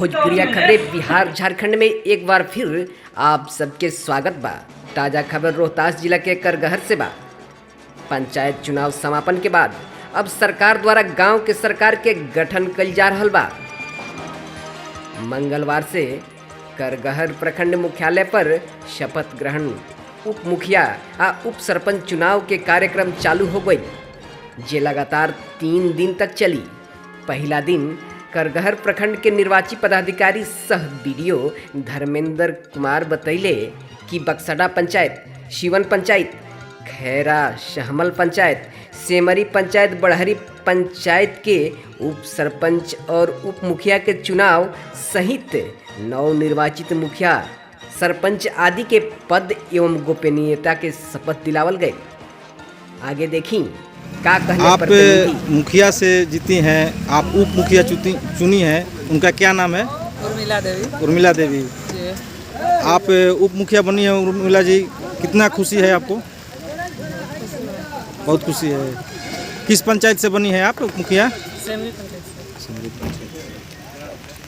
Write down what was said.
भोजपुरिया खबरें बिहार झारखंड में एक बार फिर आप सबके स्वागत बा। ताज़ा खबर रोहतास जिला के करगहर से बा। पंचायत चुनाव समापन के बाद अब सरकार द्वारा गांव के सरकार के गठन कल जा रहल बा। मंगलवार से करगहर प्रखंड मुख्यालय पर शपथ ग्रहण, उप मुखिया आ उप सरपंच चुनाव के कार्यक्रम चालू हो गई, जे लगातार 3 दिन तक चली। पहला दिन करगहर प्रखंड के निर्वाची पदाधिकारी सह बीडीओ धर्मेंद्र कुमार बतैले कि बक्सड़ा पंचायत, शिवन पंचायत, खैरा शहमल पंचायत, सेमरी पंचायत, बड़हरी पंचायत के उप सरपंच और उप मुखिया के चुनाव सहित नवनिर्वाचित मुखिया, सरपंच आदि के पद एवं गोपनीयता के शपथ दिलावल गए। आगे देखी का कहने आप पर मुखिया से जीती हैं, आप उप मुखिया चुनी हैं, उनका क्या नाम है? उर्मिला देवी। उर्मिला देवी जी। आप उप मुखिया बनी हैं उर्मिला जी, कितना खुशी है आपको? बहुत खुशी है। किस पंचायत से बनी है आप उप मुखिया? सेमरी पंचायत से। सेमरी पंचायत।